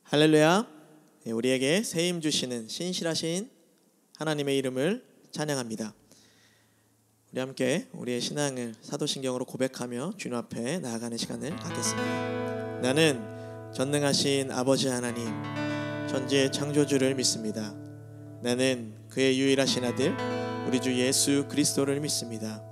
할렐루야. 우리에게 새 힘 주시는 신실하신 하나님의 이름을 찬양합니다. 우리 함께 우리의 신앙을 사도신경으로 고백하며 주님 앞에 나아가는 시간을 갖겠습니다. 나는 전능하신 아버지 하나님, 천지의 창조주를 믿습니다. 나는 그의 유일하신 아들 우리 주 예수 그리스도를 믿습니다.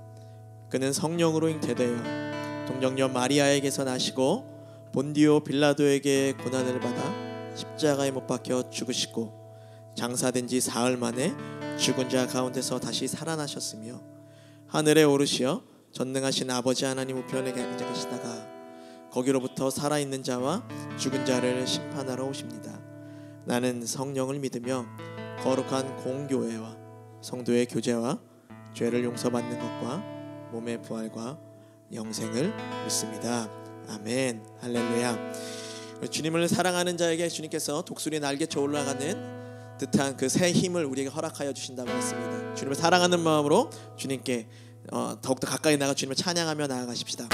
그는 성령으로 잉태되어 동정녀 마리아에게서 나시고 본디오 빌라도에게 고난을 받아 십자가에 못 박혀 죽으시고 장사된 지 사흘 만에 죽은 자 가운데서 다시 살아나셨으며 하늘에 오르시어 전능하신 아버지 하나님 우편에 앉아 계시다가 거기로부터 살아있는 자와 죽은 자를 심판하러 오십니다. 나는 성령을 믿으며 거룩한 공교회와 성도의 교제와 죄를 용서받는 것과 몸의 부활과 영생을 믿습니다. 아멘. 할렐루야. 주님을 사랑하는 자에게 주님께서 독수리 날개쳐 올라가는 듯한 그 새 힘을 우리에게 허락하여 주신다고 했습니다. 주님을 사랑하는 마음으로 주님께 더욱더 가까이 나가 주님을 찬양하며 나아가십시다.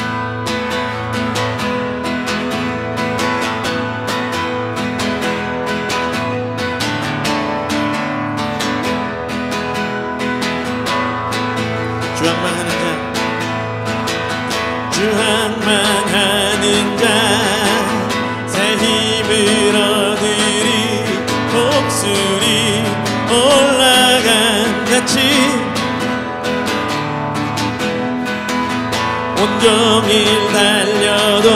주항만하는 자, 주항만하는 자, 새 힘을 얻으리 독수리 올라간 같이 온종일 달려도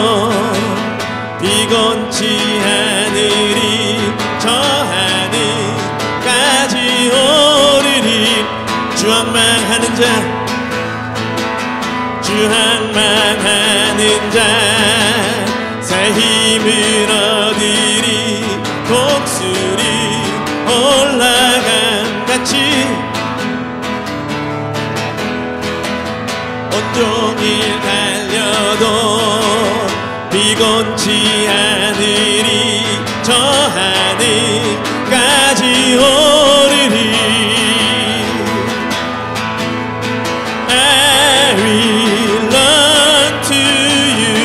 비곤치 않으리 저 하늘까지 오르리. 주항만하는 자, 주항만하는 자, 새 힘을 얻으리 독수리 올라간 같이 온종일 달려도 비곤치 않으리 저 하늘까지 오르리. I will run to you,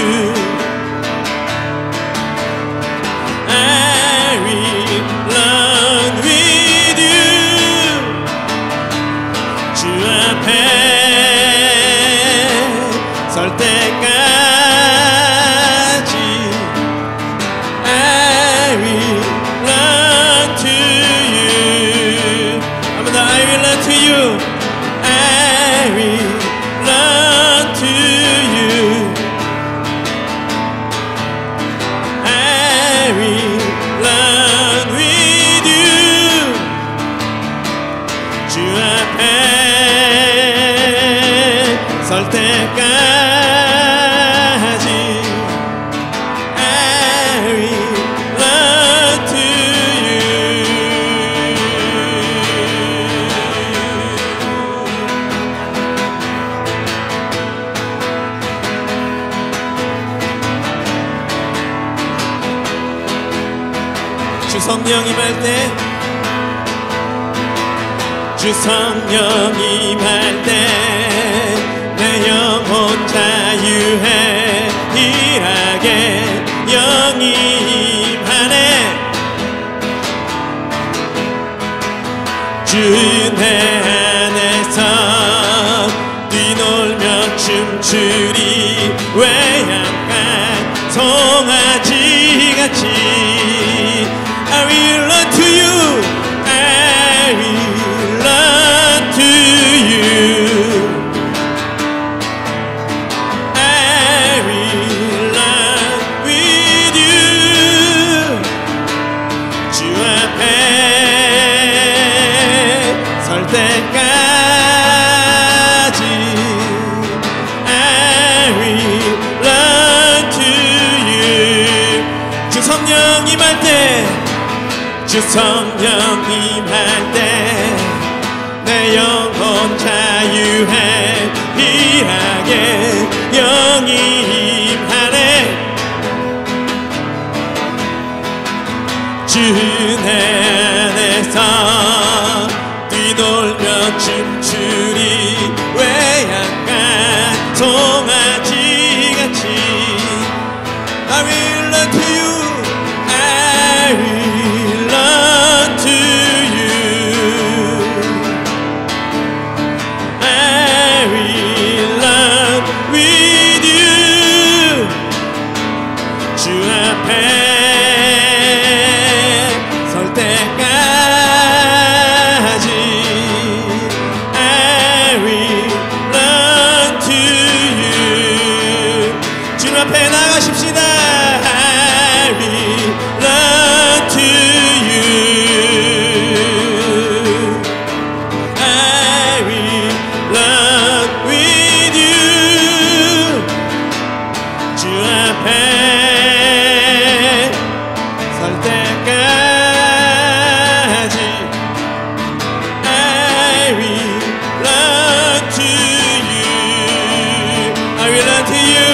I will run with you. 주 앞에 설 때까지 I will run to you. 한번 더 I will run to you, I will run to you, I will run with you. 주 앞에 설 때까지 I will run to you. 주 성령 임할 때, 주 성령 임할 때 내 영혼 자유해 일하게 영이 임하네. 주 은혜 안에서 뛰놀며 춤추리 외양간 송아지같이. I will run to you, I will run to you, I will run with you. 주 앞에 설 때까지 I will run to you. 주 성령 임할 때, 주 성령 임할 때 내 영혼 자유해 일하게 영이 임하네. 주 은혜 안에서 뛰놀며 춤추리 외양간 송아지같이 I will run to you, I 앞에 나가십시다. I will run to you. I will run with you. 주 앞에 설 때까지 I will run to you. I will run to you.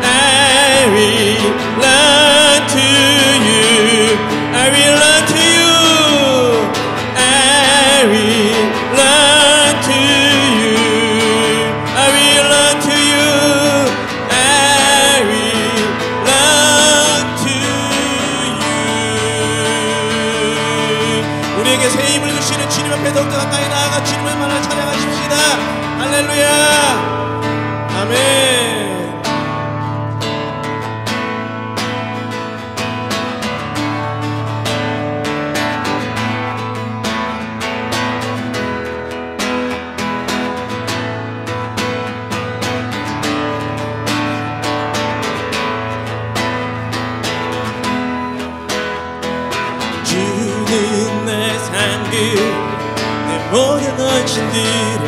I will run to you. I will run to you. I will run to you. I will run to you. I will run to you. 우리에게 새 힘을 주시는 주님 앞에 더욱더 가까이 나아가 주님의 말을 찬양하십시다. 할렐루야. 아멘. 주는 내 상급 내 모든 헌신들여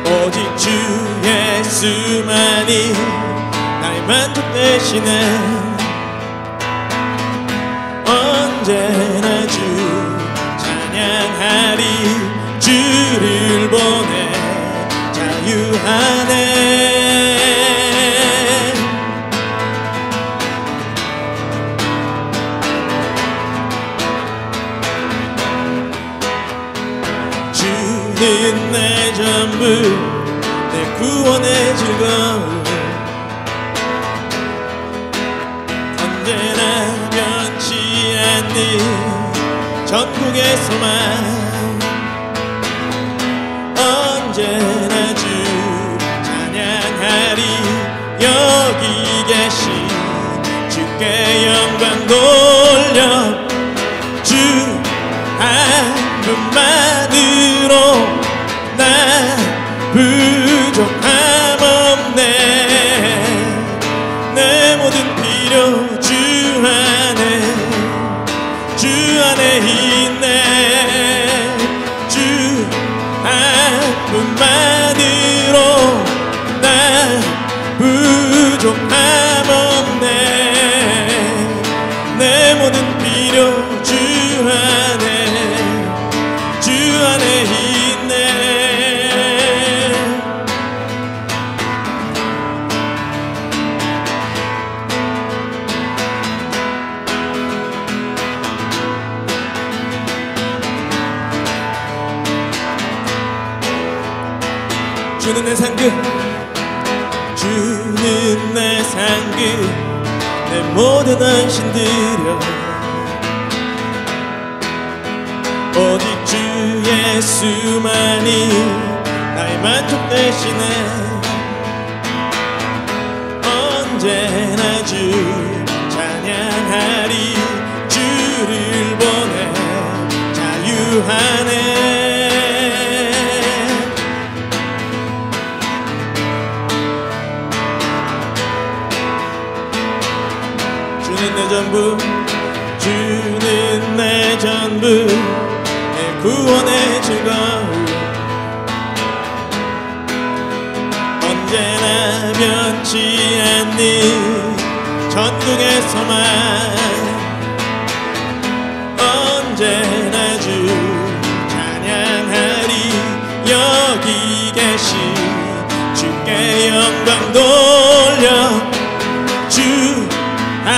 오직 주 예수만이 나의 만족 되시네. 언제나 주 찬양하리. 주를 보내 자유하네. 주는 내 전부 내 구원의 즐거움. 언제나 변치 않는 전국의 소망. 언제나 주 찬양하리. 여기 계신 주께 영광 돌려. 주 한 분만으로 나 부족함 없네. 내 모든 필요 주 안에 있네. 주 한 분만으로 나 부족함 없네. 내 모든 필요 주 안에 있네. 주는 내 상급. 주는 내 상급 내 모든 헌신들여 오직 주 예수만이 나의 만족 되시네. 언제나 주 찬양하리. 주를 보내 자유하네. 주는 내 전부. 주는 내 전부 내 구원의 즐거움. 언제나 변치 않는 전국의 소망. 언제나 주 찬양하리. 여기 계신 주께 영광 돌려. 주 한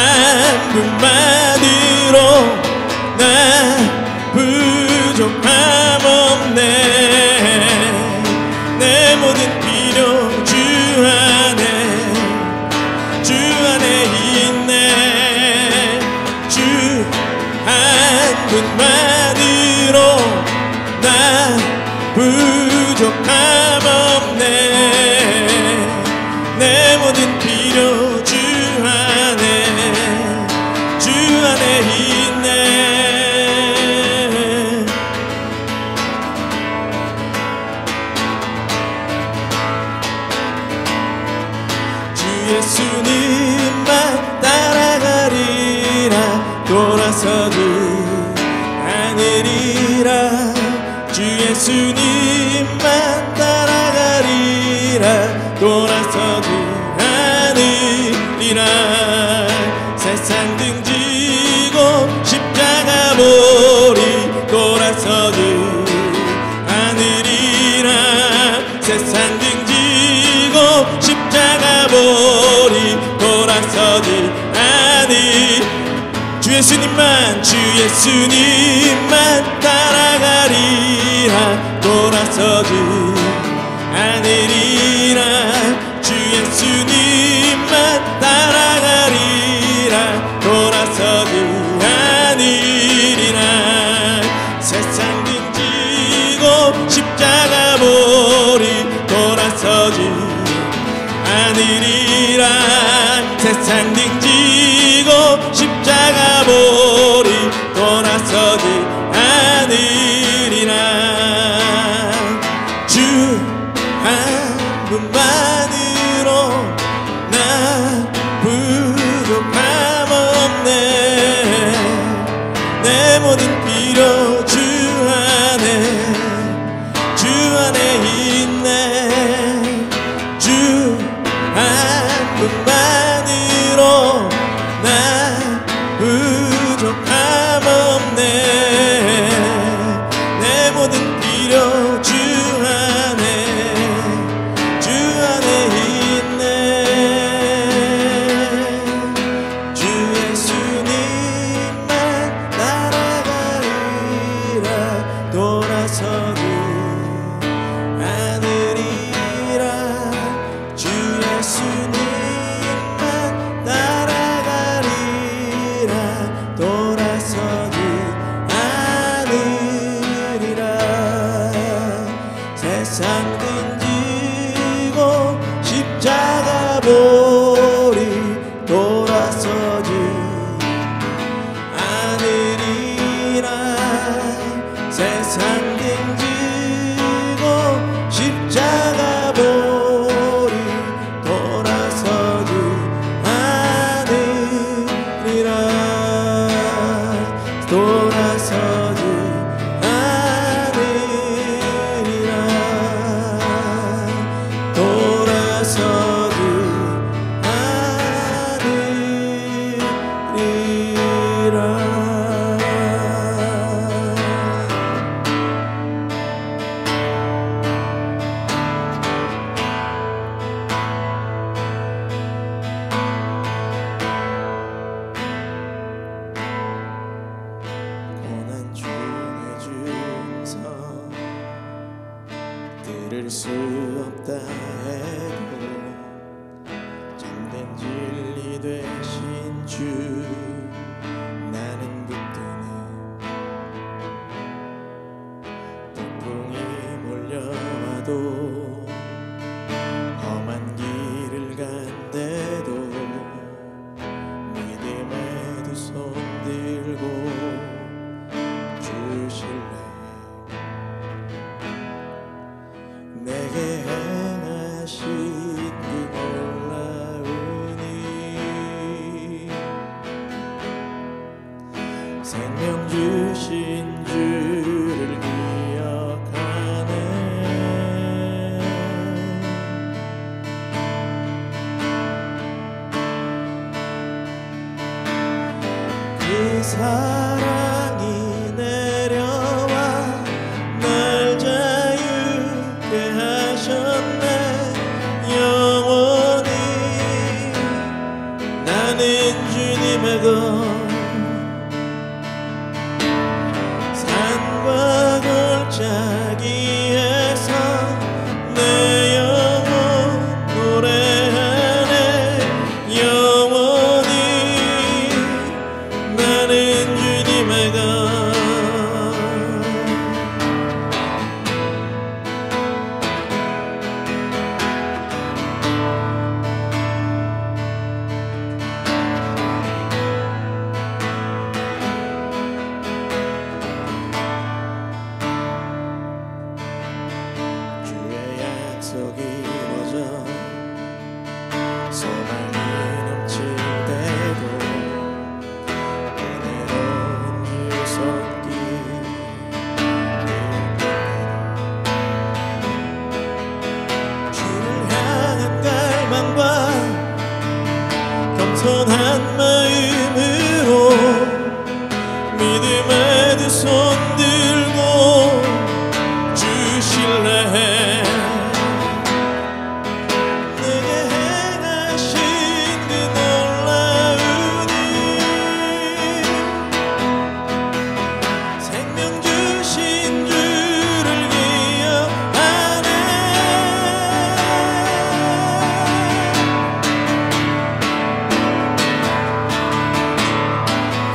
분만으로 나 부족함 없네. 내 모든 필요 주 안에 있네. 주 한 분만으로 나 부족함 없네. 내 모든 필요 주 안에 예수님만 따라가리라. 돌아서지 않으리라. 주 예수님만 따라가리라. 돌아서지 않으리라. 세상 등지고 십자가 보리. 돌아서지 않으리라. 세상 등지고 십자가 보리. 돌아서지 않으. 주 예수님만 주 예수님만 따라가리라. 돌아서지 않으리라. 주 예수님만 따라가리라. 돌아서지 않으리라. 세상 등지고 십자가 보리. 돌아서지 않으리라. 세상 등지고 십자가 보리. 돌아서지 않으리라. 주 한 분만으로 나 부족함 없네. 내 모든 필요 주 안에 있네. 주 한 분만으로 나 부족함 없네. 내 모든 필요 주 안에 있네. 주 예수님만 따라가리라. 돌아서지 않으리라. 주 예수님만 따라가리라. 돌아서지 않으리라. 세상 등지고 십자가 보리. 돌아서지 않으리라. 세상 등지고 십자가 보리. 돌아서지 않으리라. 돌아서지 않으리라. 돌아서지 않으리라. 고난 중에 중서 들을 수 없다 해도 참된 진리 되신 주. 나는 붙드는 폭풍이 몰려와도 험한 길을 간대도 믿음의 두 손 들고 주실래. 내게 행하신 그 놀라우니 생명 주신 주를 기억하네. 그 사랑이 내려와 날 자유케 하셨네. 영원히 나는 주님의 것. 산과 골짜기에서 내 영혼 노래하네. 영원히 나는 주님의 선한 마음으로 믿음의 두 손 들고 주실래. 내게 행하신 그 놀라운 일, 생명 주신 주를 기억하네.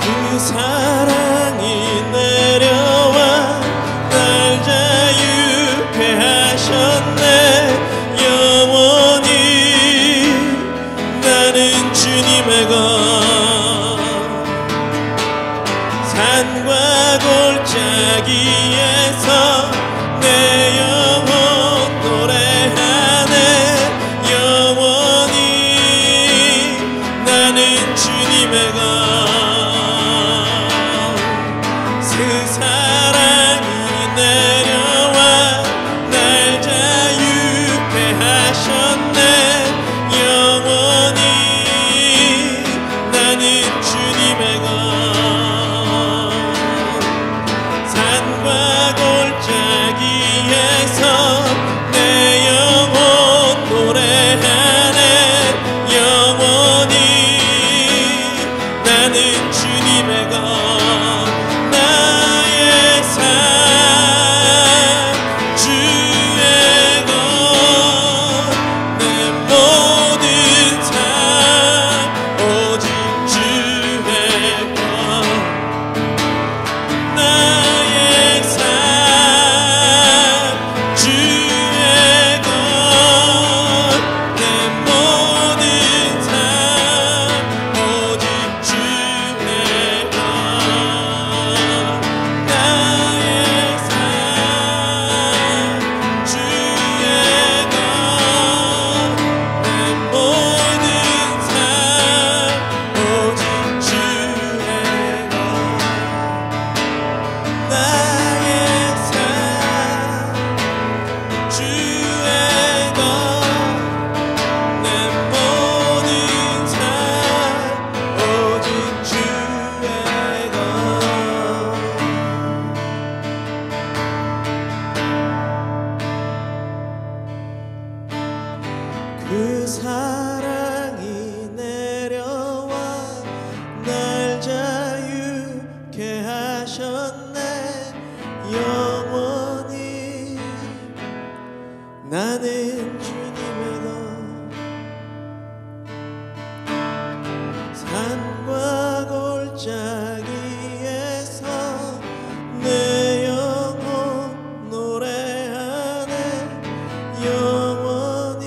그 사랑이 내려와 날 자유케 하셨네. 영원히 나는 주님의 것. 산과 골짜기에서 내 영혼 노래하네. 영원히 나는 주님의 것. 그 사랑이 내려와 날 자유케 하셨네. 영원히 나는 주님의 것. 산과 골짜기에서 내 영혼 노래하네. 영원히 나는 주님의 것. 나의 삶 주의 것. 내 모든 삶 오직 주의 것. 나의 삶 주의 것. 내 모든 삶 오직 주의 것. 나의 삶 주의 것. 내 모든 삶 오직 주의 것. 나의 삶 주의 것. 내 모든 삶 오직 주의 것. 그 사랑이 내려와 날 자유케 하셨네. 영원히 나는 주님의 것. 산과 골짜기에서 내 영혼 노래하네. 영원히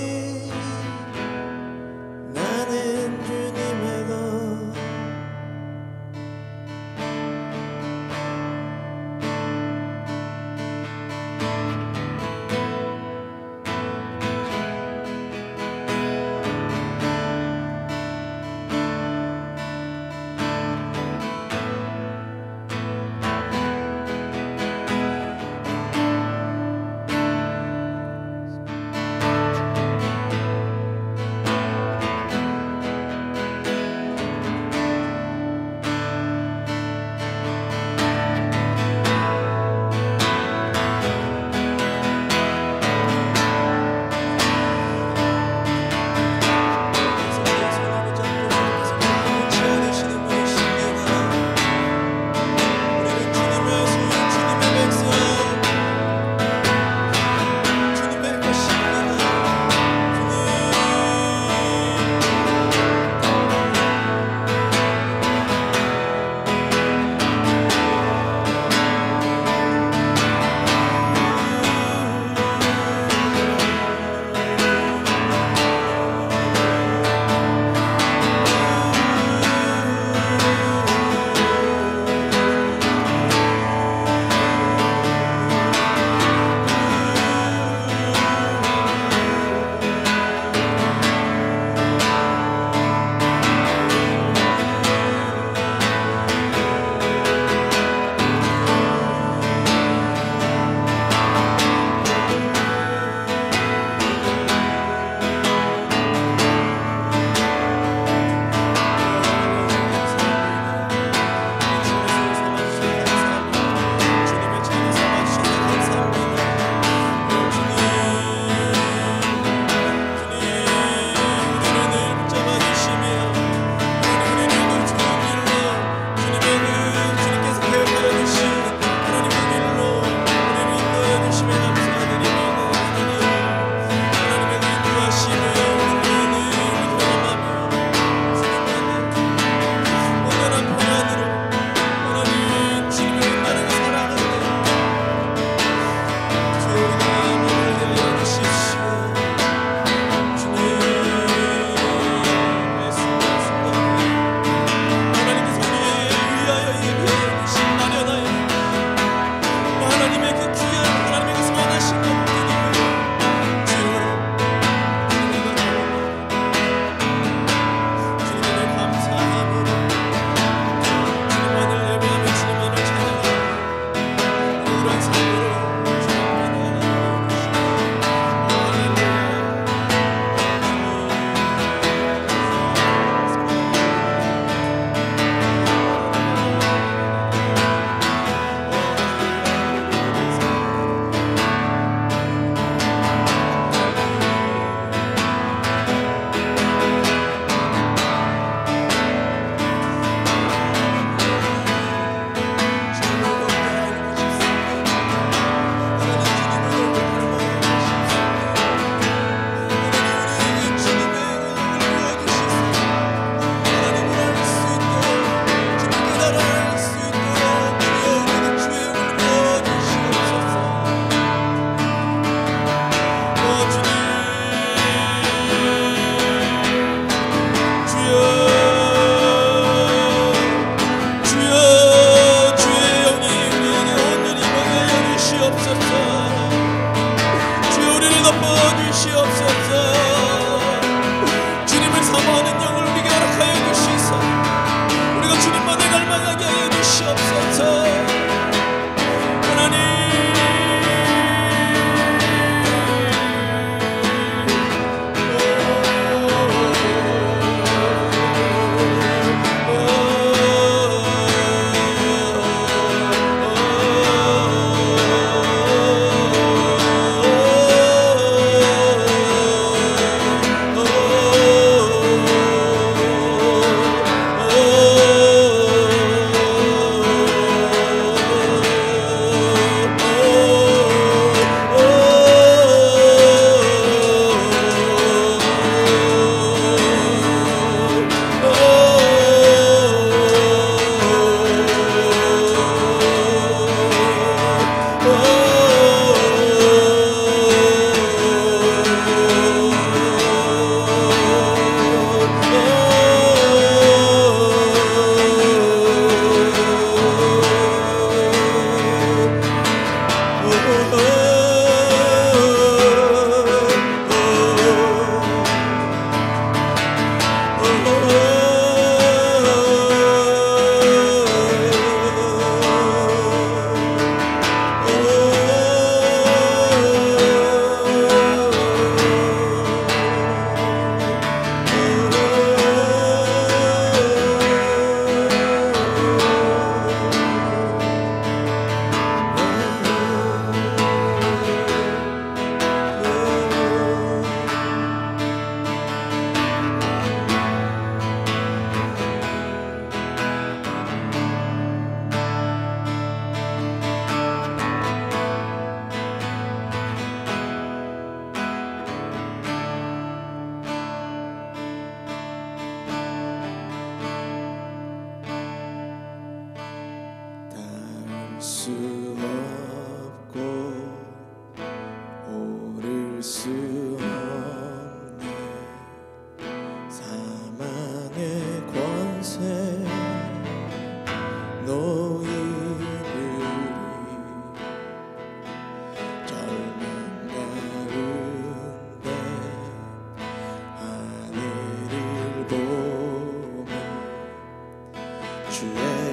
수 없고 오를 수 없네. 사망의 권세 노인들이 젊은 가운데 하늘을 보며 주의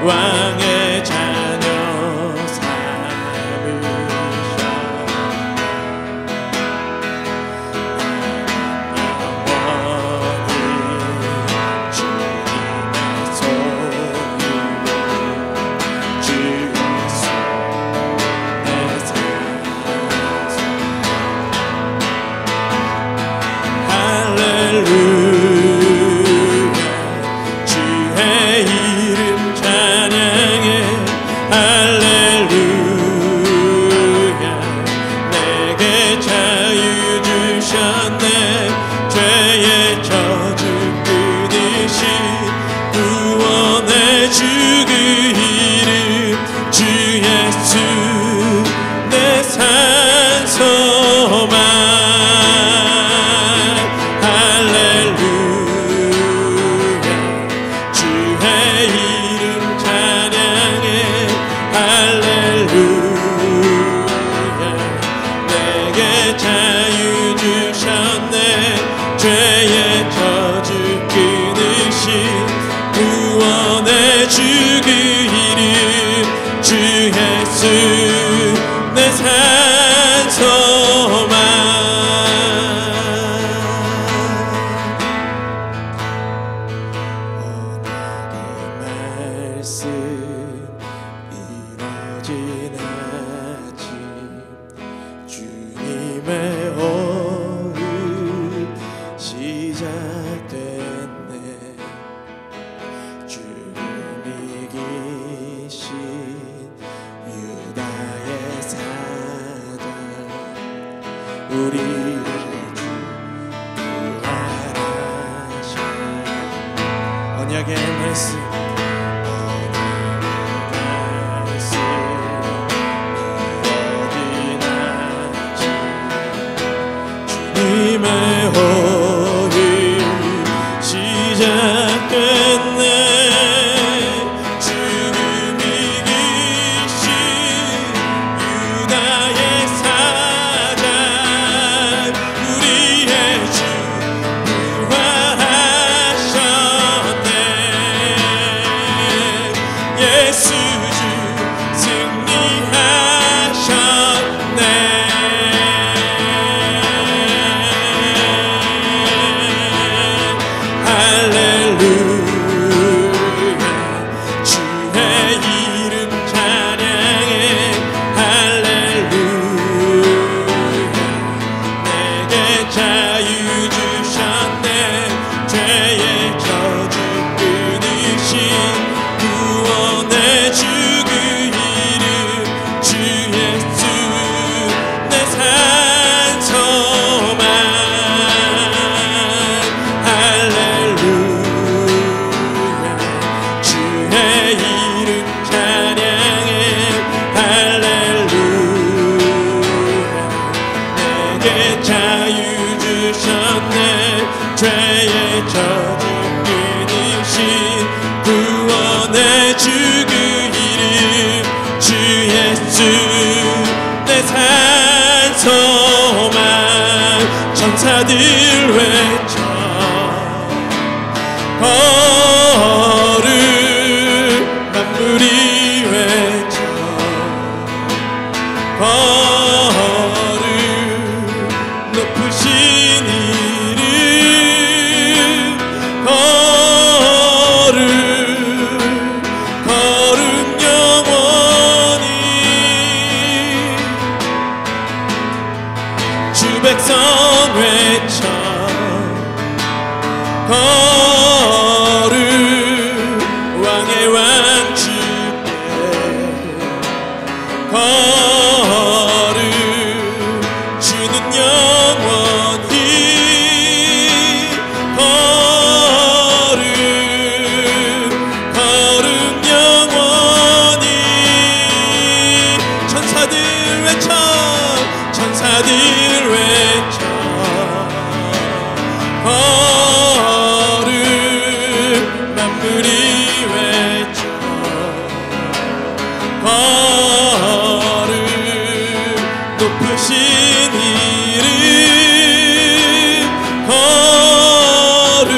왕의 자녀 삼으셔. 영원히 주님의 소유로 주 예수 내 삶. 할렐루야. 우리를 구하라셔. 언약의 말씀 주님의 호흡 시작됐네. 주님 이기신 유다의 사자 우리의 주 부활하셨네. 예수 주 승리하셨네. 죄의 저주 끊으신 구원의 주 외쳐 거룩 높으신 이름 거룩 거룩 영원히 주 백성 외쳐 거룩 왕의 왕 주께 거룩 주는 영원히 거룩 거룩 영원히 천사들 외쳐 천사들 외쳐 거룩 만물이 외쳐 거룩 높으신 이름 거룩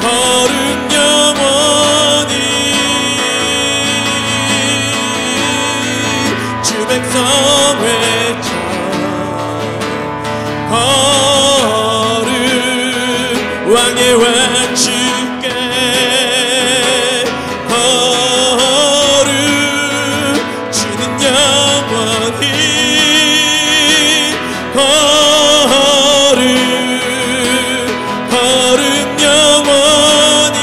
거룩 영원히 주 백성 외쳐 거룩 왕의 왕 주께 거룩 주는 영원히 거룩 거룩 영원히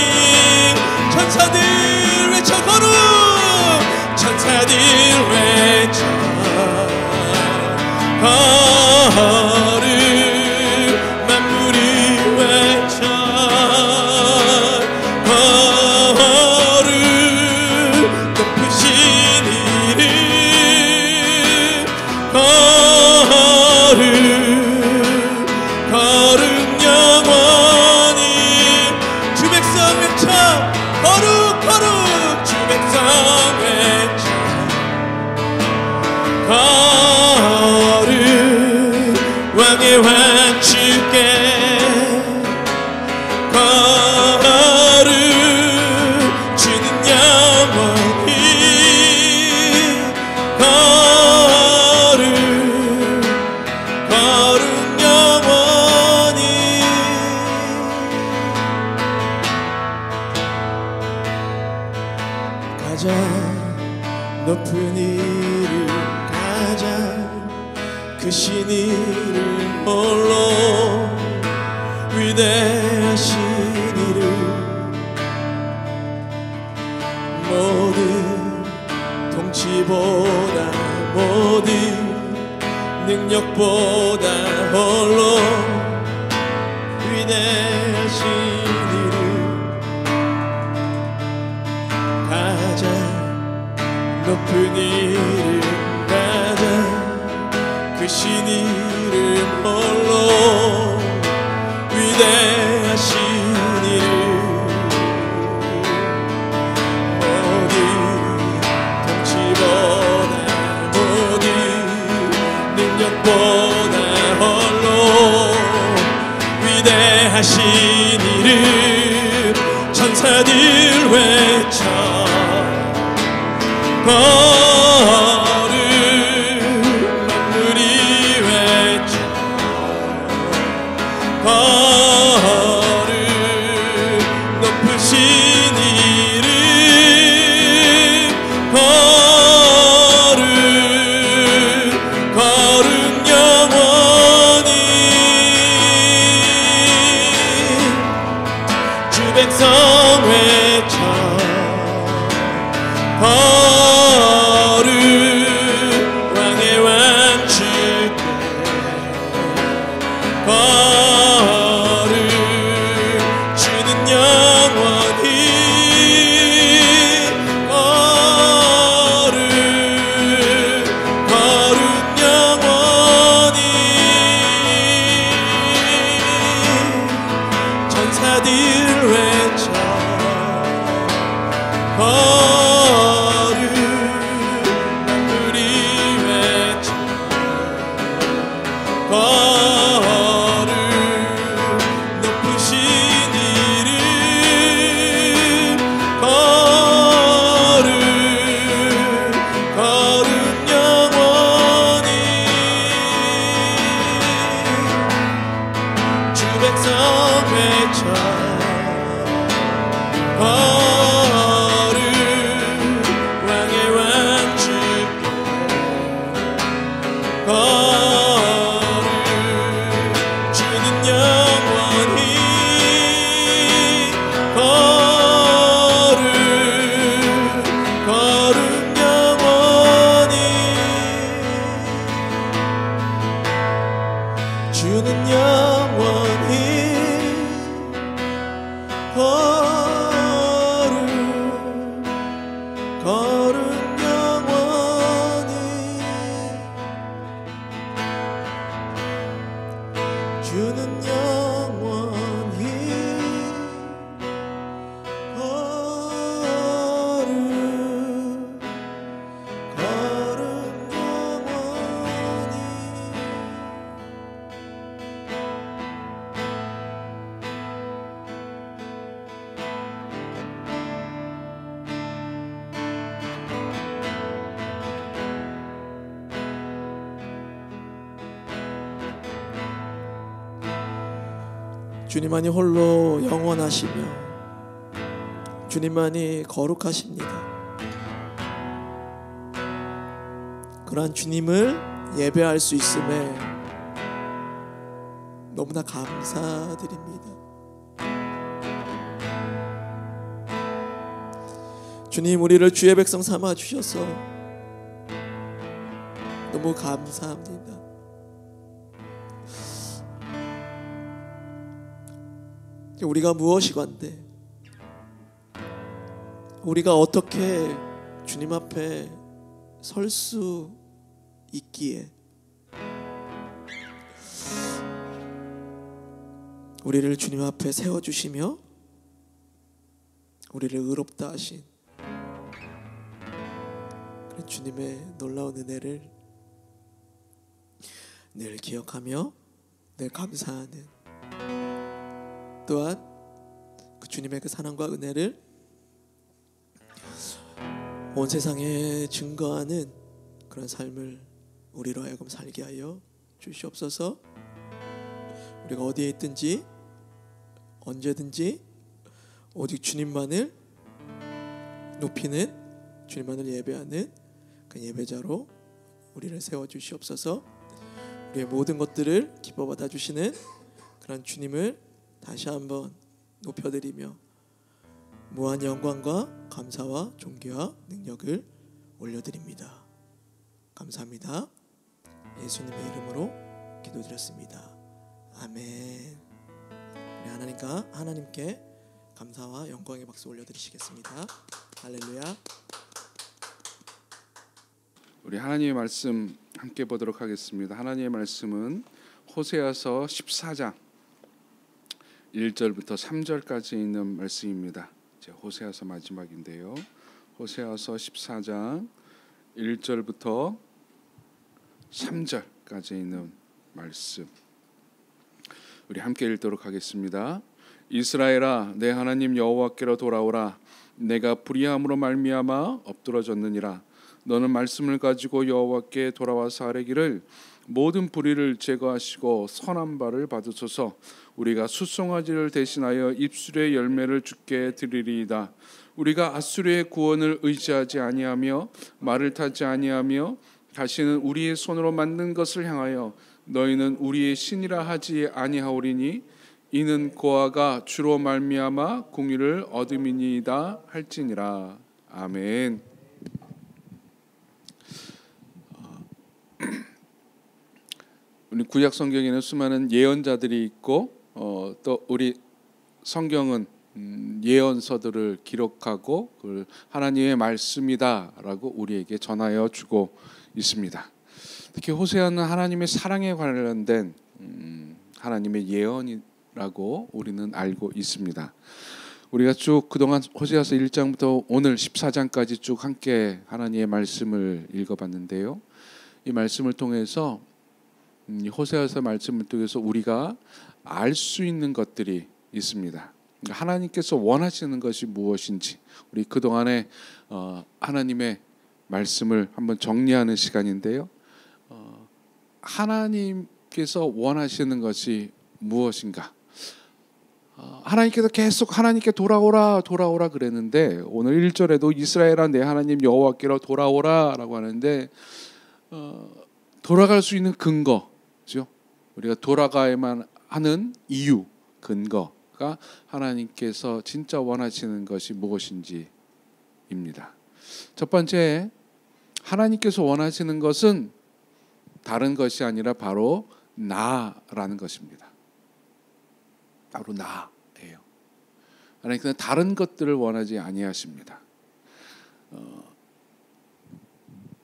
천사들 외쳐 거룩 천사들 외쳐 거룩 만물이 외쳐 거룩 높으신 이름 거룩 거룩 영원히 주 백성 외쳐 거룩 거룩 주 백성 외쳐 거룩 왕의 왕 주께 거룩 주는 영원히 거룩 거룩 영원히 가장 높은 이름 가장 크신 이름 홀로 위대하신 이름 모든 통치보다 모든 능력보다 홀로 위대하신 이름 가장 높은 이름 가장 크신 이름 홀로 위대하신 이름 모든 통치보다 모든 능력보다 홀로 위대하신 이름 천사들 외쳐 거룩 만물이 외쳐 거룩 높으신 이름 거룩 거룩 영원히 주 백성 외쳐 거룩 왕의 왕 주께 거룩 주는 영원히 거룩 거룩 영원히 천사들 외쳐 거룩 걸음 영원히 주는 영원히 걸음 영원히 주님만이 홀로 영원하시며 주님만이 거룩하십니다. 그러한 주님을 예배할 수 있음에 너무나 감사드립니다. 주님, 우리를 주의 백성 삼아 주셔서 너무 감사합니다. 우리가 무엇이건데, 우리가 어떻게 주님 앞에 설 수 있기에 우리를 주님 앞에 세워주시며 우리를 의롭다 하신 주님의 놀라운 은혜를 늘 기억하며 늘 감사하는, 또한 그 주님의 그 사랑과 은혜를 온 세상에 증거하는 그런 삶을 우리로 하여금 살게 하여 주시옵소서. 우리가 어디에 있든지 언제든지 오직 주님만을 높이는, 주님만을 예배하는 그 예배자로 우리를 세워주시옵소서. 우리의 모든 것들을 기뻐 받아주시는 그런 주님을 다시 한번 높여드리며 무한 영광과 감사와 존귀와 능력을 올려드립니다. 감사합니다. 예수님의 이름으로 기도드렸습니다. 아멘. 우리 하나님께 감사와 영광의 박수 올려드리시겠습니다. 할렐루야. 우리 하나님의 말씀 함께 보도록 하겠습니다. 하나님의 말씀은 호세아서 14장 1절부터 3절까지 있는 말씀입니다. 이제 호세아서 마지막인데요. 호세아서 14장 1절부터 3절까지 있는 말씀 우리 함께 읽도록 하겠습니다. 이스라엘아, 내 하나님 여호와께로 돌아오라. 내가 불의함으로 말미암아 엎드러졌느니라. 너는 말씀을 가지고 여호와께 돌아와서 아뢰기를 모든 불의를 제거하시고 선한 바를 받으소서. 우리가 숫송아지를 대신하여 입술의 열매를 주께 드리리이다. 우리가 아수르의 구원을 의지하지 아니하며 말을 타지 아니하며 다시는 우리의 손으로 만든 것을 향하여 너희는 우리의 신이라 하지 아니하오리니 이는 고아가 주로 말미암아 공의를 얻음이니이다 할지니라. 아멘. 우리 구약 성경에는 수많은 예언자들이 있고 또 우리 성경은 예언서들을 기록하고 하나님의 말씀이다라고 우리에게 전하여 주고 있습니다. 특히 호세아는 하나님의 사랑에 관련된 하나님의 예언이라고 우리는 알고 있습니다. 우리가 쭉 그동안 호세아서 1장부터 오늘 14장까지 쭉 함께 하나님의 말씀을 읽어봤는데요. 이 말씀을 통해서 호세아서 말씀을 통해서 우리가 알 수 있는 것들이 있습니다. 하나님께서 원하시는 것이 무엇인지 우리 그동안에 하나님의 말씀을 한번 정리하는 시간인데요. 하나님께서 원하시는 것이 무엇인가? 하나님께서 계속 하나님께 돌아오라 그랬는데 오늘 1절에도 이스라엘아 내 하나님 여호와께로 돌아오라라고 하는데 돌아갈 수 있는 근거죠. 우리가 돌아가야만 하는 이유, 근거가 하나님께서 진짜 원하시는 것이 무엇인지입니다. 첫 번째, 하나님께서 원하시는 것은 다른 것이 아니라 바로 나라는 것입니다. 바로 나예요. 하나님께서 다른 것들을 원하지 아니하십니다.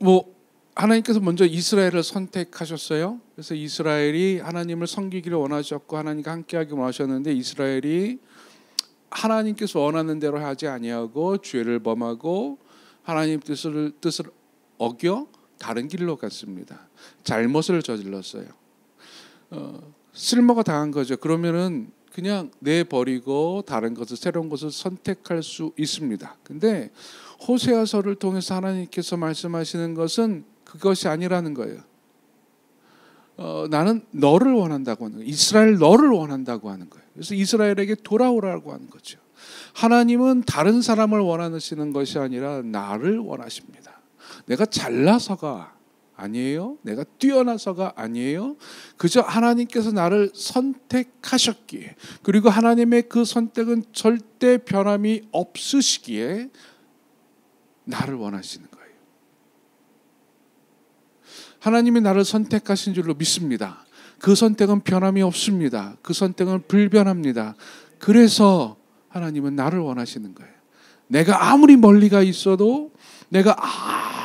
뭐 하나님께서 먼저 이스라엘을 선택하셨어요. 그래서 이스라엘이 하나님을 섬기기를 원하셨고 하나님과 함께하기 원하셨는데 이스라엘이 하나님께서 원하는 대로 하지 아니하고 죄를 범하고 하나님 뜻을 어겨 다른 길로 갔습니다. 잘못을 저질렀어요. 쓸모가 당한 거죠. 그러면은 그냥 내버리고 다른 것을 새로운 것을 선택할 수 있습니다. 근데 호세아서를 통해서 하나님께서 말씀하시는 것은 그것이 아니라는 거예요. 나는 너를 원한다고 하는 거예요. 이스라엘 너를 원한다고 하는 거예요. 그래서 이스라엘에게 돌아오라고 하는 거죠. 하나님은 다른 사람을 원하시는 것이 아니라 나를 원하십니다. 내가 잘나서가 아니에요. 내가 뛰어나서가 아니에요. 그저 하나님께서 나를 선택하셨기에 그리고 하나님의 그 선택은 절대 변함이 없으시기에 나를 원하시는 거예요. 하나님이 나를 선택하신 줄로 믿습니다. 그 선택은 변함이 없습니다. 그 선택은 불변합니다. 그래서 하나님은 나를 원하시는 거예요. 내가 아무리 멀리가 있어도 내가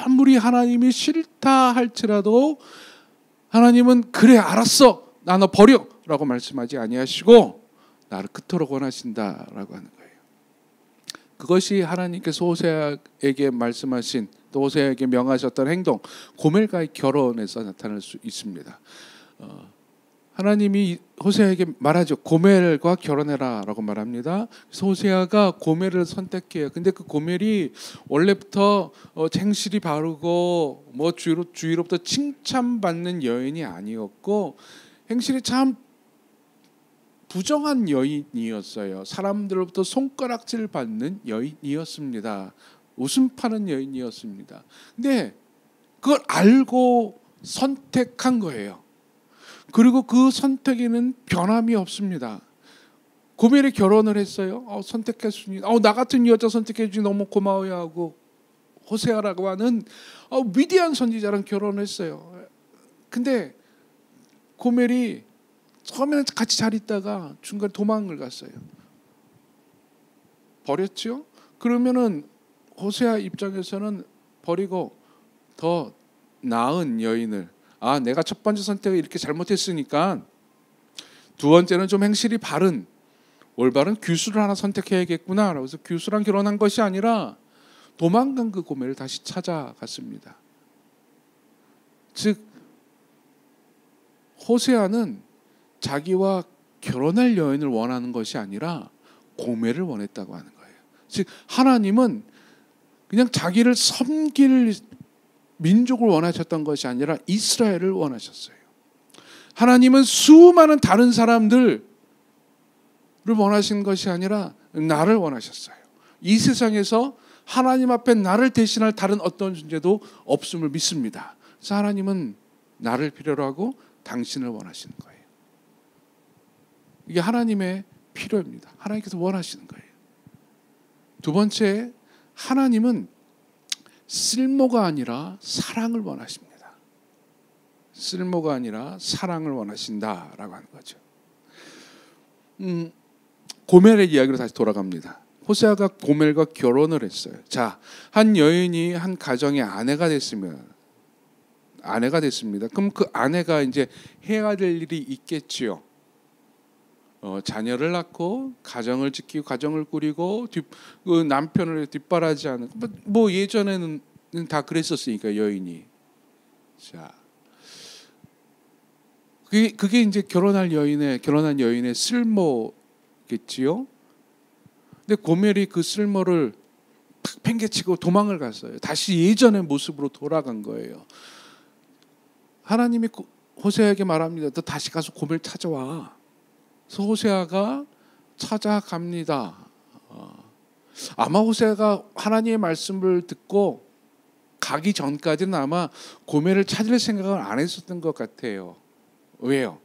아무리 하나님이 싫다 할지라도 하나님은 그래 알았어 나 너 버려 라고 말씀하지 아니하시고 나를 그토록 원하신다라고 하는 거예요. 그것이 하나님께서 호세아에게 말씀하신 또 호세아에게 명하셨던 행동 고멜과의 결혼에서 나타날 수 있습니다. 하나님이 호세아에게 말하죠. 고멜과 결혼해라 라고 말합니다. 그래서 호세아가 고멜을 선택해요. 근데 그 고멜이 원래부터 행실이 바르고 뭐 주위로부터 칭찬받는 여인이 아니었고 행실이 참 부정한 여인이었어요. 사람들로부터 손가락질 받는 여인이었습니다. 웃음 파는 여인이었습니다. 근데 그걸 알고 선택한 거예요. 그리고 그 선택에는 변함이 없습니다. 고멜이 결혼을 했어요. 선택했으니 나 같은 여자 선택해 주니 너무 고마워요 하고 호세아라고 하는 위대한 선지자랑 결혼을 했어요. 근데 고멜이 처음에는 같이 잘 있다가 중간에 도망을 갔어요. 버렸죠? 그러면은 호세아 입장에서는 버리고 더 나은 여인을 내가 첫 번째 선택을 이렇게 잘못했으니까 두 번째는 좀 행실이 바른 올바른 규수를 하나 선택해야겠구나. 그래서 규수랑 결혼한 것이 아니라 도망간 그 고멜을 다시 찾아갔습니다. 즉 호세아는 자기와 결혼할 여인을 원하는 것이 아니라 고멜을 원했다고 하는 거예요. 즉 하나님은 그냥 자기를 섬길 민족을 원하셨던 것이 아니라 이스라엘을 원하셨어요. 하나님은 수많은 다른 사람들을 원하신 것이 아니라 나를 원하셨어요. 이 세상에서 하나님 앞에 나를 대신할 다른 어떤 존재도 없음을 믿습니다. 그래서 하나님은 나를 필요로 하고 당신을 원하시는 거예요. 이게 하나님의 필요입니다. 하나님께서 원하시는 거예요. 두 번째, 하나님은 쓸모가 아니라 사랑을 원하십니다. 쓸모가 아니라 사랑을 원하신다라고 하는 거죠. 고멜의 이야기로 다시 돌아갑니다. 호세아가 고멜과 결혼을 했어요. 자, 한 여인이 한 가정의 아내가 됐습니다. 그럼 그 아내가 이제 해야 될 일이 있겠지요. 자녀를 낳고 가정을 지키고 가정을 꾸리고 그 남편을 뒷바라지하는 뭐 예전에는 다 그랬었으니까 여인이. 자, 그게 이제 결혼한 여인의 쓸모겠지요. 근데 고멜이 그 쓸모를 팍 팽개치고 도망을 갔어요. 다시 예전의 모습으로 돌아간 거예요. 하나님이 호세아에게 말합니다. 너 다시 가서 고멜 찾아와. 그래서 호세아가 찾아갑니다. 아마 호세아가 하나님의 말씀을 듣고 가기 전까지는 아마 고멜을 찾을 생각을 안 했었던 것 같아요. 왜요?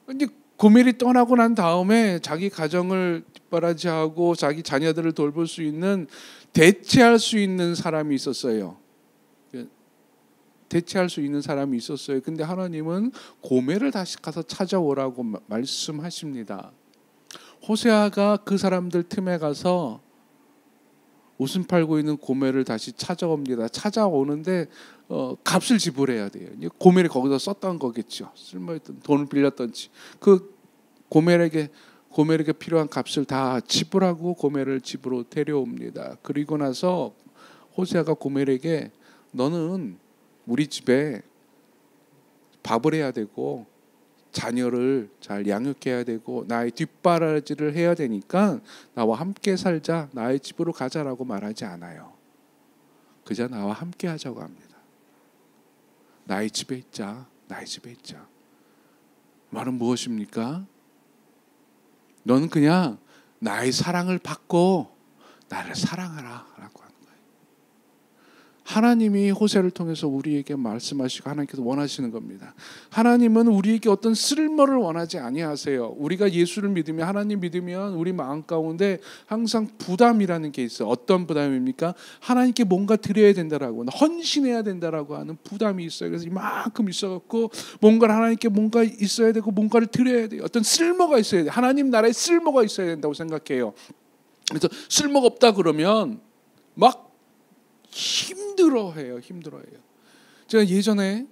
근데 고멜이 떠나고 난 다음에 자기 가정을 뒷바라지하고 자기 자녀들을 돌볼 수 있는 대체할 수 있는 사람이 있었어요. 근데 하나님은 고멜을 다시 가서 찾아오라고 말씀하십니다. 호세아가 그 사람들 틈에 가서 웃음 팔고 있는 고멜을 다시 찾아옵니다. 찾아오는데 값을 지불해야 돼요. 고멜이 거기서 썼던 거겠죠. 쓸모있던 돈을 빌렸던지 그 고멜에게 필요한 값을 다 지불하고 고멜을 집으로 데려옵니다. 그리고 나서 호세아가 고멜에게 너는 우리 집에 밥을 해야 되고 자녀를 잘 양육해야 되고 나의 뒷바라지를 해야 되니까 나와 함께 살자, 나의 집으로 가자라고 말하지 않아요. 그저 나와 함께 하자고 합니다. 나의 집에 있자, 나의 집에 있자. 말은 무엇입니까? 너는 그냥 나의 사랑을 받고 나를 사랑하라 라고 하는 거예요. 하나님이 호세를 통해서 우리에게 말씀하시고 하나님께서 원하시는 겁니다. 하나님은 우리에게 어떤 쓸모를 원하지 아니하세요. 우리가 예수를 믿으면, 하나님 믿으면 우리 마음 가운데 항상 부담이라는 게 있어요. 어떤 부담입니까? 하나님께 뭔가 드려야 된다라고, 헌신해야 된다라고 하는 부담이 있어요. 그래서 이만큼 있어갖고 뭔가를 하나님께 뭔가 있어야 되고 뭔가를 드려야 돼요. 어떤 쓸모가 있어야 돼요. 하나님 나라에 쓸모가 있어야 된다고 생각해요. 그래서 쓸모가 없다 그러면 막 힘들어해요. 제가 예전에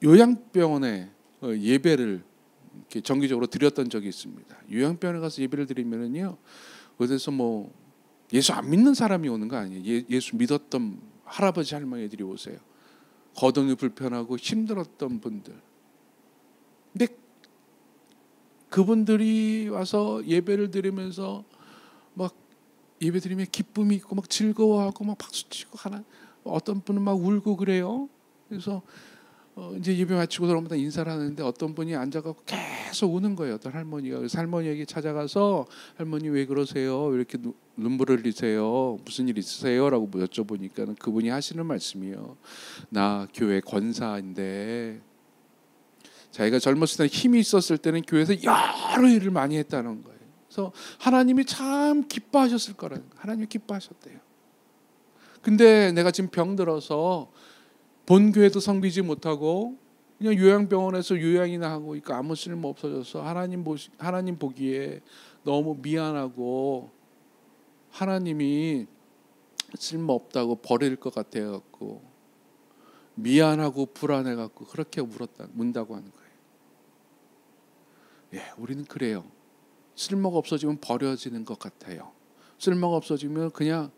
요양병원에 예배를 이렇게 정기적으로 드렸던 적이 있습니다. 요양병원에 가서 예배를 드리면은요, 그래서 뭐 예수 안 믿는 사람이 오는 거 아니에요. 예수 믿었던 할아버지 할머니들이 오세요. 거동이 불편하고 힘들었던 분들. 근데 그분들이 와서 예배를 드리면서 막 예배 드리면 기쁨이 있고 막 즐거워하고 막 박수치고 하나, 어떤 분은 막 울고 그래요. 그래서 이제 예배 마치고 들어오면 인사를 하는데 어떤 분이 앉아갖고 계속 우는 거예요. 어떤 할머니가. 그래서 할머니에게 찾아가서 할머니 왜 그러세요? 왜 이렇게 눈물을 흘리세요? 무슨 일 있으세요? 라고 여쭤보니까 그분이 하시는 말씀이요. 나 교회 권사인데 자기가 젊었을 때는 힘이 있었을 때는 교회에서 여러 일을 많이 했다는 거예요. 그래서 하나님이 참 기뻐하셨을 거라는 거예요. 하나님이 기뻐하셨대요. 근데 내가 지금 병들어서 본교회도 섬기지 못하고 그냥 요양병원에서 요양이나 하고 있고 아무 쓸모 없어져서 하나님 보기에 너무 미안하고 하나님이 쓸모 없다고 버릴 것 같아갖고 미안하고 불안해갖고 그렇게 운다고 하는 거예요. 예, 우리는 그래요. 쓸모가 없어지면 버려지는 것 같아요. 쓸모가 없어지면 그냥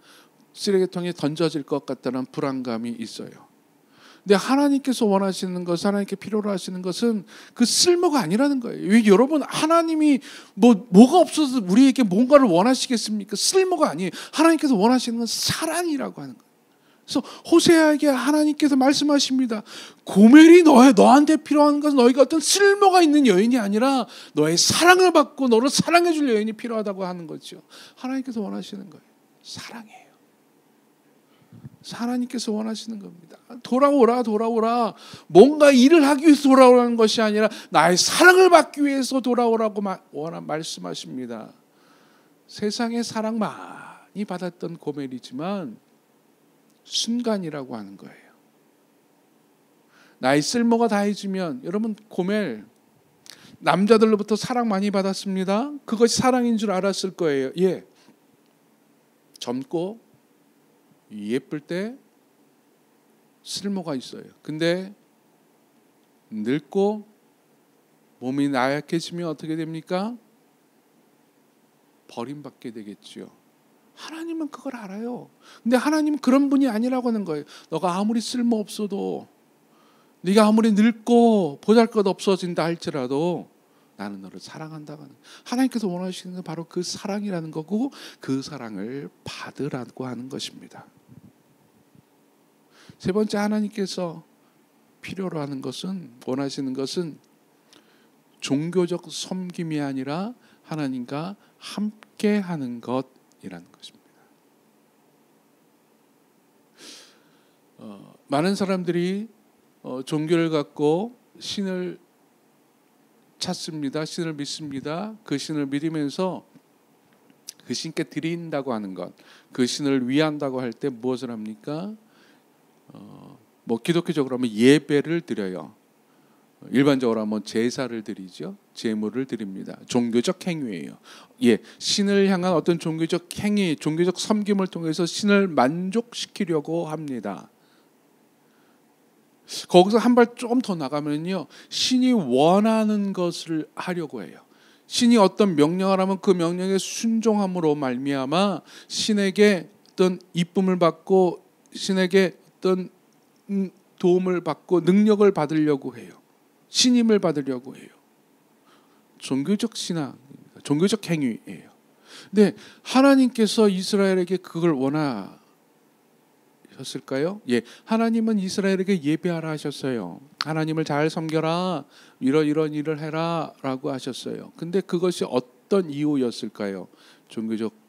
쓰레기통에 던져질 것 같다는 불안감이 있어요. 근데 하나님께서 원하시는 것, 하나님께 필요로 하시는 것은 그 쓸모가 아니라는 거예요. 왜 여러분, 하나님이 뭐가 없어서 우리에게 뭔가를 원하시겠습니까? 쓸모가 아니에요. 하나님께서 원하시는 건 사랑이라고 하는 거예요. 그래서 호세아에게 하나님께서 말씀하십니다. 고멜이 너한테 필요한 것은 너희가 어떤 쓸모가 있는 여인이 아니라 너의 사랑을 받고 너를 사랑해 줄 여인이 필요하다고 하는 거죠. 하나님께서 원하시는 거예요. 사랑이에요. 하나님께서 원하시는 겁니다. 돌아오라. 뭔가 일을 하기 위해서 돌아오라는 것이 아니라 나의 사랑을 받기 위해서 돌아오라고 말씀하십니다. 세상에 사랑 많이 받았던 고멜이지만 순간이라고 하는 거예요. 나의 쓸모가 다해지면, 여러분 고멜 남자들로부터 사랑 많이 받았습니다. 그것이 사랑인 줄 알았을 거예요. 예, 젊고 예쁠 때 쓸모가 있어요. 근데 늙고 몸이 나약해지면 어떻게 됩니까? 버림받게 되겠죠. 하나님은 그걸 알아요. 근데 하나님은 그런 분이 아니라고 하는 거예요. 너가 아무리 쓸모없어도, 네가 아무리 늙고 보잘것 없어진다 할지라도 나는 너를 사랑한다고 하는, 하나님께서 원하시는 건 바로 그 사랑이라는 거고 그 사랑을 받으라고 하는 것입니다. 세 번째, 하나님께서 필요로 하는 것은, 원하시는 것은 종교적 섬김이 아니라 하나님과 함께하는 것이라는 것입니다. 많은 사람들이 종교를 갖고 신을 찾습니다. 신을 믿습니다. 그 신을 믿으면서 그 신께 드린다고 하는 것, 그 신을 위한다고 할 때 무엇을 합니까? 기독교적으로 하면 예배를 드려요. 일반적으로 하면 제사를 드리죠. 제물을 드립니다. 종교적 행위예요. 예, 신을 향한 어떤 종교적 행위, 종교적 섬김을 통해서 신을 만족시키려고 합니다. 거기서 한 발 좀 더 나가면요, 신이 원하는 것을 하려고 해요. 신이 어떤 명령을 하면 그 명령에 순종함으로 말미암아 신에게 어떤 이쁨을 받고 신에게 어떤 도움을 받고 능력을 받으려고 해요. 신임을 받으려고 해요. 종교적 신앙, 종교적 행위예요. 근데 하나님께서 이스라엘에게 그걸 원하셨을까요? 예, 하나님은 이스라엘에게 예배하라 하셨어요. 하나님을 잘 섬겨라, 이런 일을 해라 라고 하셨어요. 근데 그것이 어떤 이유였을까요? 종교적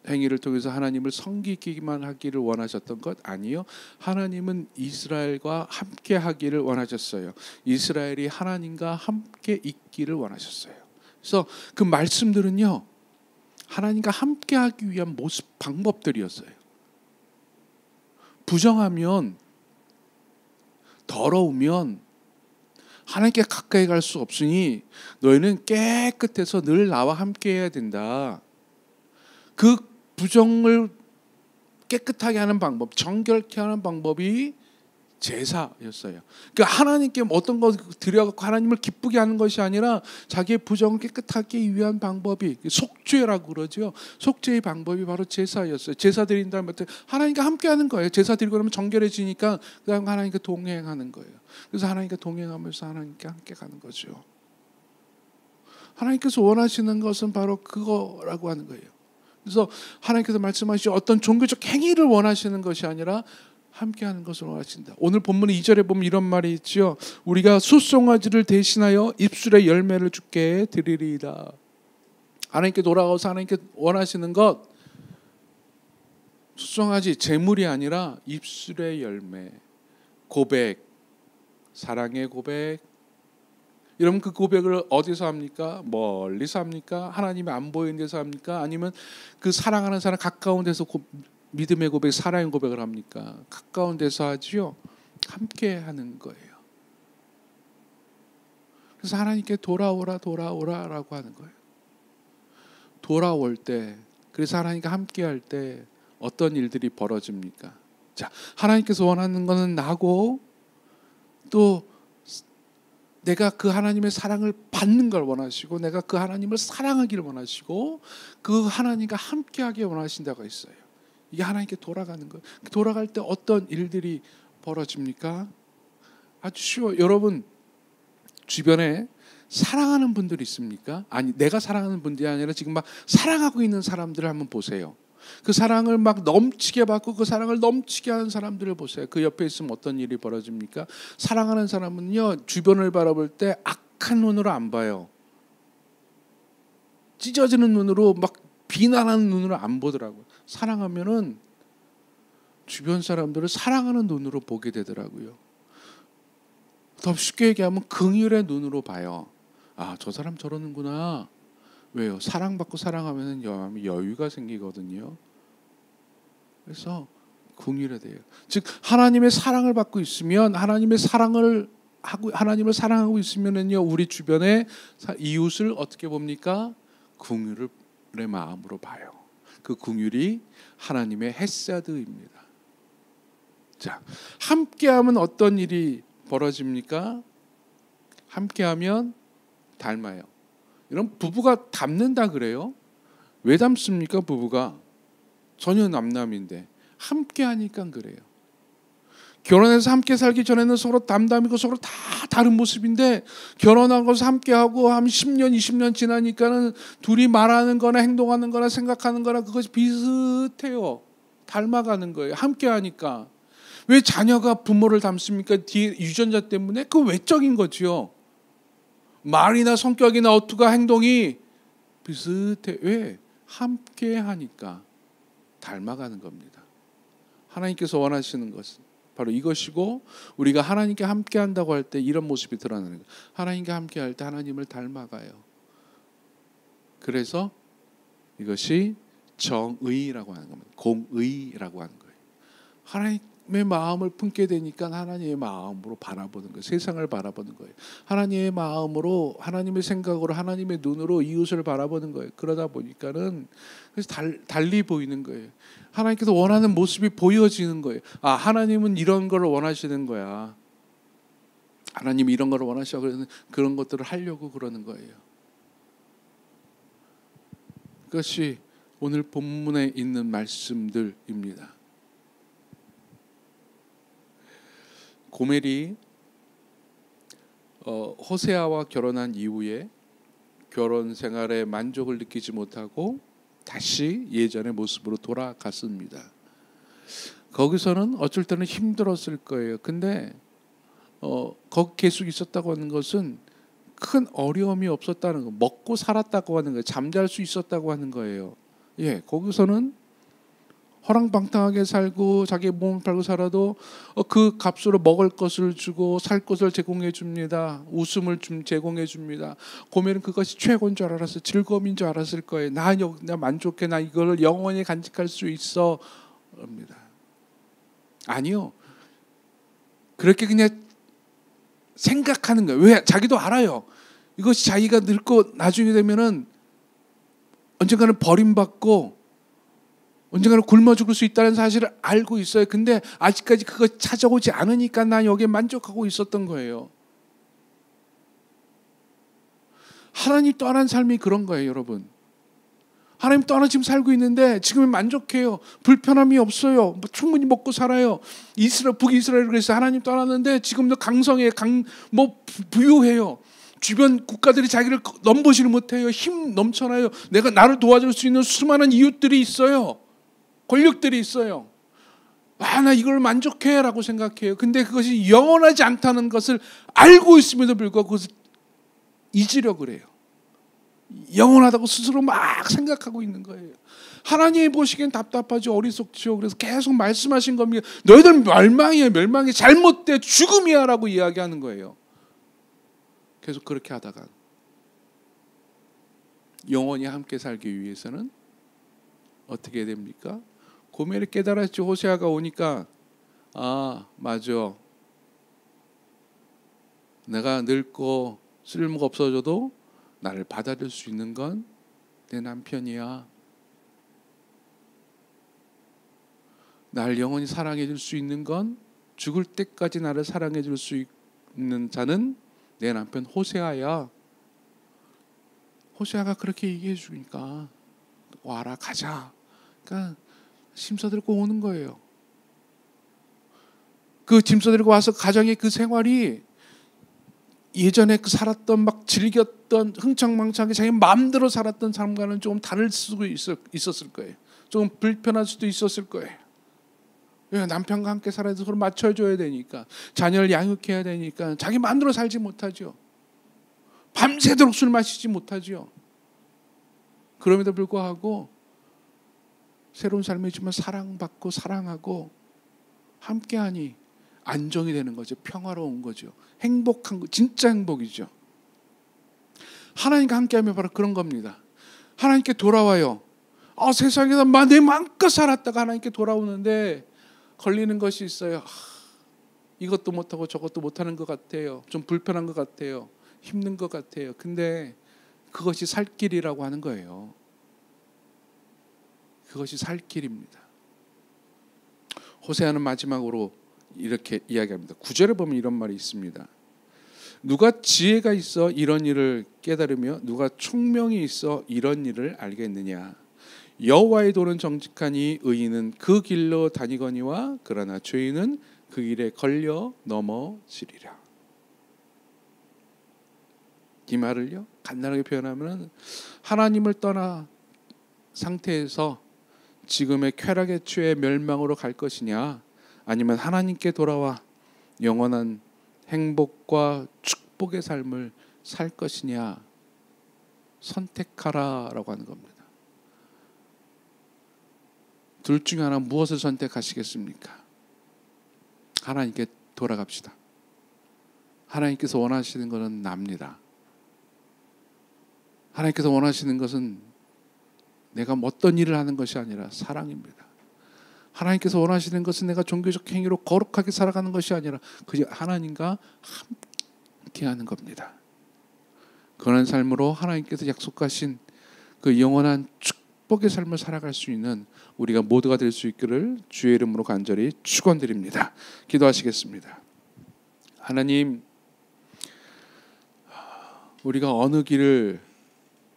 행위를 통해서 하나님을 섬기기만 하기를 원하셨던 것 아니요. 하나님은 이스라엘과 함께 하기를 원하셨어요. 이스라엘이 하나님과 함께 있기를 원하셨어요. 그래서 그 말씀들은요, 하나님과 함께 하기 위한 모습 방법들이었어요. 부정하면, 더러우면 하나님께 가까이 갈 수 없으니 너희는 깨끗해서 늘 나와 함께 해야 된다. 그 부정을 깨끗하게 하는 방법, 정결케 하는 방법이 제사였어요. 그러니까 하나님께 어떤 거 드려갖고 하나님을 기쁘게 하는 것이 아니라 자기의 부정을 깨끗하게 하기 위한 방법이 속죄라고 그러죠. 속죄의 방법이 바로 제사였어요. 제사 드린다는 말 하나님과 함께하는 거예요. 제사 드리고 나면 정결해지니까 그다음 하나님과 동행하는 거예요. 그래서 하나님과 동행하면서 하나님께 함께 가는 거죠. 하나님께서 원하시는 것은 바로 그거라고 하는 거예요. 그래서 하나님께서 말씀하시죠. 어떤 종교적 행위를 원하시는 것이 아니라 함께하는 것을 원하신다. 오늘 본문의 2절에 보면 이런 말이 있죠. 우리가 숫송아지를 대신하여 입술의 열매를 주께 드리리이다. 하나님께 돌아가서 하나님께 원하시는 것, 숫송아지 제물이 아니라 입술의 열매, 고백, 사랑의 고백. 여러분 그 고백을 어디서 합니까? 멀리서 합니까? 하나님이 안 보이는 데서 합니까? 아니면 그 사랑하는 사람 가까운 데서 믿음의 고백, 사랑의 고백을 합니까? 가까운 데서 하지요. 함께 하는 거예요. 그래서 하나님께 돌아오라라고 하는 거예요. 돌아올 때, 그래서 하나님과 함께 할 때 어떤 일들이 벌어집니까? 자, 하나님께서 원하는 것은 나고 또 내가 그 하나님의 사랑을 받는 걸 원하시고 내가 그 하나님을 사랑하기를 원하시고 그 하나님과 함께하기 원하신다고 했어요. 이게 하나님께 돌아가는 거예요. 돌아갈 때 어떤 일들이 벌어집니까? 아주 쉬워요. 여러분 주변에 사랑하는 분들이 있습니까? 아니 내가 사랑하는 분들이 아니라 지금 막 사랑하고 있는 사람들을 한번 보세요. 그 사랑을 막 넘치게 받고 그 사랑을 넘치게 하는 사람들을 보세요. 그 옆에 있으면 어떤 일이 벌어집니까? 사랑하는 사람은요 주변을 바라볼 때 악한 눈으로 안 봐요. 찢어지는 눈으로 막 비난하는 눈으로 안 보더라고요. 사랑하면은 주변 사람들을 사랑하는 눈으로 보게 되더라고요. 더 쉽게 얘기하면 긍휼의 눈으로 봐요. 아, 저 사람 저러는구나. 왜요? 사랑받고 사랑하면 여유가 생기거든요. 그래서 긍휼해야 돼요. 즉 하나님의 사랑을 받고 있으면 하나님을 사랑하고 있으면은요 우리 주변에 이웃을 어떻게 봅니까? 긍휼의 마음으로 봐요. 그 긍휼이 하나님의 헤세드입니다. 자, 함께하면 어떤 일이 벌어집니까? 함께하면 닮아요. 이런 부부가 닮는다 그래요? 왜 닮습니까? 부부가 전혀 남남인데 함께 하니까 그래요. 결혼해서 함께 살기 전에는 서로 담담이고 서로 다 다른 모습인데 결혼하고서 함께하고 한 10년 20년 지나니까는 둘이 말하는 거나 행동하는 거나 생각하는 거나 그것이 비슷해요. 닮아가는 거예요. 함께 하니까. 왜 자녀가 부모를 닮습니까? 뒤에 유전자 때문에? 그 외적인 거지요. 말이나 성격이나 어투가 행동이 비슷해. 왜? 함께 하니까 닮아가는 겁니다. 하나님께서 원하시는 것은 바로 이것이고 우리가 하나님께 함께 한다고 할 때 이런 모습이 드러나는 거예요. 하나님께 함께 할 때 하나님을 닮아가요. 그래서 이것이 정의라고 하는 겁니다. 공의라고 하는 거예요. 마음을 품게 되니까 하나님의 마음으로 바라보는 거예요. 세상을 바라보는 거예요. 하나님의 마음으로, 하나님의 생각으로, 하나님의 눈으로 이웃을 바라보는 거예요. 그러다 보니까는 그래서 달리 보이는 거예요. 하나님께서 원하는 모습이 보여지는 거예요. 아, 하나님은 이런 걸 원하시는 거야. 하나님이 이런 걸 원하셔. 그래서 그런 것들을 하려고 그러는 거예요. 그것이 오늘 본문에 있는 말씀들입니다. 고멜이 호세아와 결혼한 이후에 결혼 생활에 만족을 느끼지 못하고 다시 예전의 모습으로 돌아갔습니다. 거기서는 어쩔 때는 힘들었을 거예요. 근데 거기 계속 있었다고 하는 것은 큰 어려움이 없었다는 거, 먹고 살았다고 하는 거예요. 잠잘 수 있었다고 하는 거예요. 예, 거기서는 허랑방탕하게 살고 자기 몸을 팔고 살아도 그 값으로 먹을 것을 주고 살 것을 제공해 줍니다. 웃음을 제공해 줍니다. 고멜은 그것이 최고인 줄 알았어요. 즐거움인 줄 알았을 거예요. 나 만족해. 나 이거를 영원히 간직할 수 있어. 그럽니다. 아니요. 그렇게 그냥 생각하는 거예요. 왜? 자기도 알아요. 이것이 자기가 늙고 나중에 되면은 언젠가는 버림받고 언젠가는 굶어 죽을 수 있다는 사실을 알고 있어요. 근데 아직까지 그거 찾아오지 않으니까 난 여기에 만족하고 있었던 거예요. 하나님 떠난 삶이 그런 거예요, 여러분. 하나님 떠나 지금 살고 있는데 지금은 만족해요. 불편함이 없어요. 충분히 먹고 살아요. 북이스라엘 그래서 하나님 떠났는데 지금도 강성해, 부유해요. 주변 국가들이 자기를 넘보지를 못해요. 힘 넘쳐나요. 나를 도와줄 수 있는 수많은 이웃들이 있어요. 권력들이 있어요. 나 이걸 만족해라고 생각해요. 근데 그것이 영원하지 않다는 것을 알고 있음에도 불구하고 그것을 잊으려고 그래요. 영원하다고 스스로 막 생각하고 있는 거예요. 하나님이 보시기엔 답답하지, 어리석지요. 그래서 계속 말씀하신 겁니다. 너희들 멸망해, 잘못돼, 죽음이야 라고 이야기하는 거예요. 계속 그렇게 하다가 영원히 함께 살기 위해서는 어떻게 됩니까? 고멜이 깨달았죠. 호세아가 오니까 맞아. 내가 늙고 쓸모가 없어져도 나를 받아들일 수 있는 건 내 남편이야. 날 영원히 사랑해 줄 수 있는 건, 죽을 때까지 나를 사랑해 줄 수 있는 자는 내 남편 호세아야. 호세아가 그렇게 얘기해 주니까 와라, 가자. 그러니까 짐 싸들고 오는 거예요. 그 짐 싸들고 와서 가정의 그 생활이 예전에 그 살았던 막 즐겼던 흥청망청하게 자기 마음대로 살았던 삶과는 조금 다를 수도 있었을 거예요. 조금 불편할 수도 있었을 거예요. 왜? 남편과 함께 살아야 돼서 그걸 맞춰줘야 되니까, 자녀를 양육해야 되니까 자기 마음대로 살지 못하죠. 밤새도록 술 마시지 못하죠. 그럼에도 불구하고 새로운 삶이지만 사랑받고 사랑하고 함께하니 안정이 되는 거죠. 평화로운 거죠. 행복한 거, 진짜 행복이죠. 하나님과 함께하면 바로 그런 겁니다. 하나님께 돌아와요. 세상에서 내 마음껏 살았다가 하나님께 돌아오는데 걸리는 것이 있어요. 이것도 못하고 저것도 못하는 것 같아요. 좀 불편한 것 같아요. 힘든 것 같아요. 근데 그것이 살 길이라고 하는 거예요. 그것이 살 길입니다. 호세아는 마지막으로 이렇게 이야기합니다. 9절에 보면 이런 말이 있습니다. 누가 지혜가 있어 이런 일을 깨달으며 누가 총명이 있어 이런 일을 알겠느냐. 여호와의 도는 정직하니 의인은 그 길로 다니거니와 그러나 죄인은 그 길에 걸려 넘어지리라. 이 말을요 간단하게 표현하면 하나님을 떠나 상태에서 지금의 쾌락에 취해 멸망으로 갈 것이냐, 아니면 하나님께 돌아와 영원한 행복과 축복의 삶을 살 것이냐 선택하라라고 하는 겁니다. 둘 중에 하나 무엇을 선택하시겠습니까? 하나님께 돌아갑시다. 하나님께서 원하시는 것은 납니다. 하나님께서 원하시는 것은 내가 어떤 일을 하는 것이 아니라 사랑입니다. 하나님께서 원하시는 것은 내가 종교적 행위로 거룩하게 살아가는 것이 아니라 그저 하나님과 함께하는 겁니다. 그런 삶으로 하나님께서 약속하신 그 영원한 축복의 삶을 살아갈 수 있는 우리가 모두가 될 수 있기를 주의 이름으로 간절히 축원드립니다. 기도하시겠습니다. 하나님, 우리가 어느 길을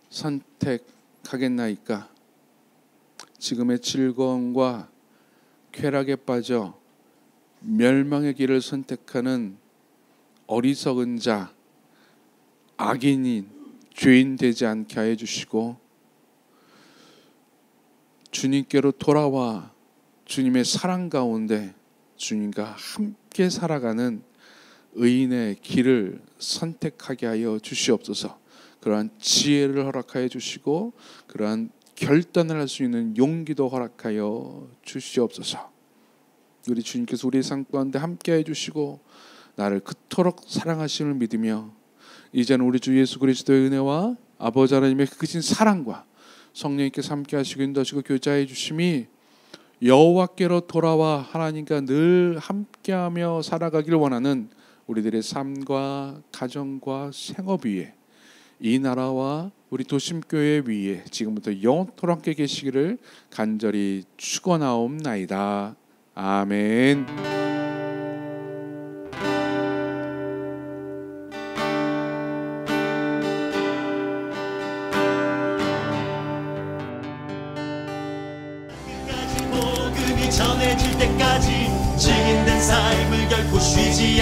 선택하겠나이까? 지금의 즐거움과 쾌락에 빠져 멸망의 길을 선택하는 어리석은 자, 악인인 죄인 되지 않게 하여 주시고, 주님께로 돌아와 주님의 사랑 가운데 주님과 함께 살아가는 의인의 길을 선택하게 하여 주시옵소서. 그러한 지혜를 허락하여 주시고 그러한 결단을 할 수 있는 용기도 허락하여 주시옵소서. 우리 주님께서 우리의 삶 가운데 함께해 주시고 나를 그토록 사랑하심을 믿으며 이제는 우리 주 예수 그리스도의 은혜와 아버지 하나님의 크신 사랑과 성령님께서 함께 하시고 인도하시고 교제해 주심이 여호와께로 돌아와 하나님과 늘 함께하며 살아가기를 원하는 우리들의 삶과 가정과 생업 위에, 이 나라와 우리 도심교회 위에 지금부터 영원토록 함께 계시기를 간절히 축원하옵나이다. 아멘. 복음이 전해질 때까지 증인된 삶을 결코 쉬지